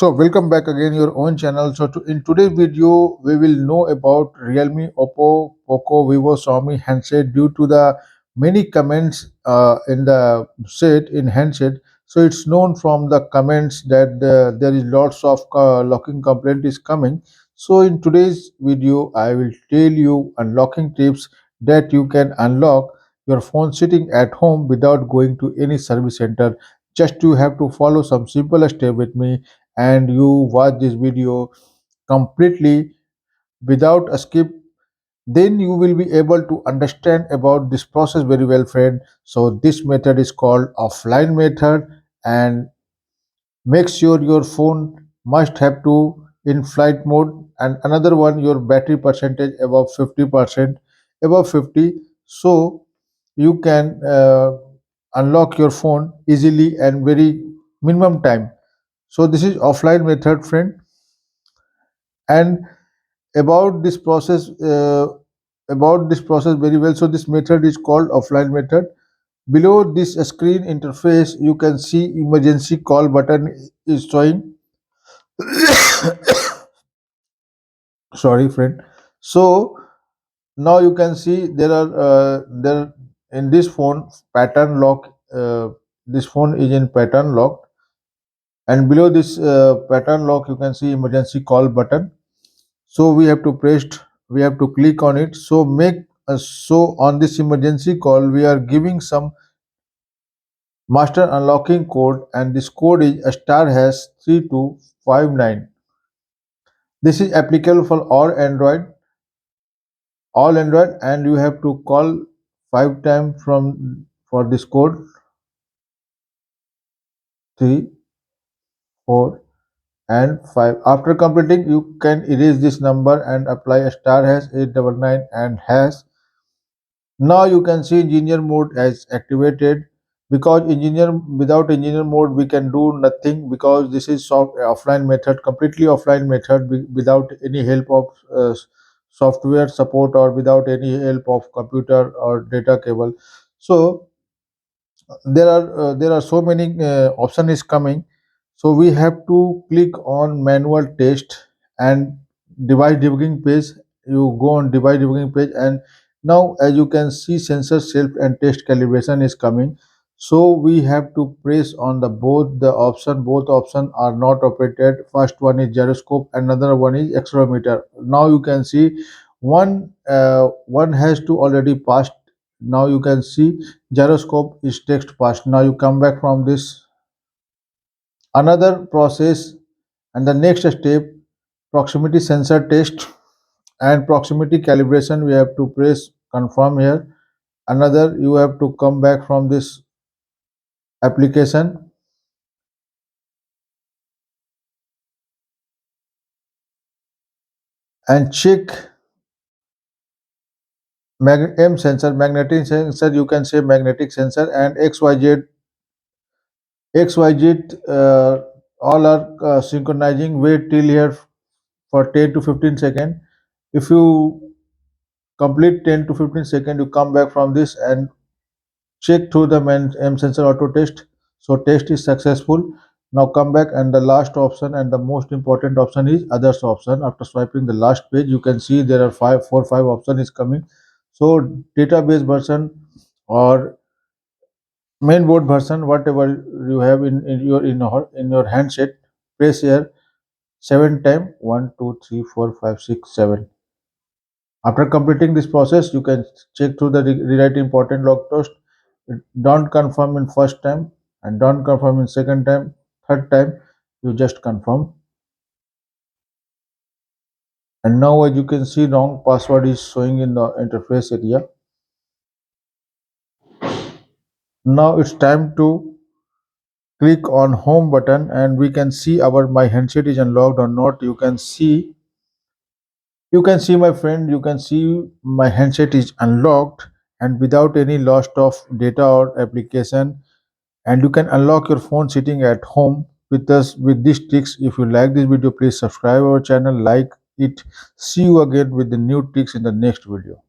So welcome back again your own channel. In today's video we will know about Realme, Oppo, Poco, Vivo, Xiaomi handset due to the many comments in the set in handset. So it's known from the comments that there is lots of locking complaint is coming. So in today's video I will tell you unlocking tips that you can unlock your phone sitting at home without going to any service center. Just you have to follow some simple step with me and you watch this video completely without a skip, then you will be able to understand about this process very well, friend. So this method is called offline method, and make sure your phone must have to in flight mode, and another one your battery percentage above 50%, above 50, so you can unlock your phone easily and very minimum time. So this is offline method, friend. And about this process very well, so this method is called offline method. Below this screen interface you can see emergency call button is showing. Sorry, friend. So now you can see there in this phone pattern lock. This phone is in pattern lock, and below this pattern lock you can see emergency call button. So we have to click on it. So make so on this emergency call we are giving some master unlocking code, and this code is a star hash 3259. This is applicable for all android, and you have to call 5 times from for this code. 3, 4 and 5. After completing you can erase this number and apply a star hash 899 and hash. Now you can see engineer mode as activated, because engineer without engineer mode we can do nothing, because this is offline method, completely offline method, without any help of software support or without any help of computer or data cable. So there are so many option is coming. So we have to click on manual test and device debugging page. You go on device debugging page, and now as you can see sensor self and test calibration is coming. So we have to press on both option are not operated. First one is gyroscope, another one is accelerometer. Now you can see one has to already passed. Now you can see gyroscope is text passed. Now you come back from this another process, and the next step proximity sensor test and proximity calibration. We have to press confirm here. Another, you have to come back from this application and check M sensor, magnetic sensor, you can say magnetic sensor, and XYZ, all are synchronizing. Wait till here for 10 to 15 seconds. If you complete 10 to 15 seconds, you come back from this and check through the M sensor auto test. So test is successful. Now come back, and the last option and the most important option is others option. After swiping the last page you can see there are 5 option is coming. So database version or mainboard version, whatever you have in your handset, press here 7 times, 1 2 3 4 5 6 7. After completing this process, you can check through the rewrite important log post. Don't confirm in first time and don't confirm in second time. Third time, you just confirm. And now as you can see, wrong password is showing in the interface area. Now it's time to click on home button, and we can see our my handset is unlocked or not. You can see my friend, you can see my handset is unlocked and without any loss of data or application, and you can unlock your phone sitting at home with us with these tricks. If you like this video, please subscribe our channel, like it. See you again with the new tricks in the next video.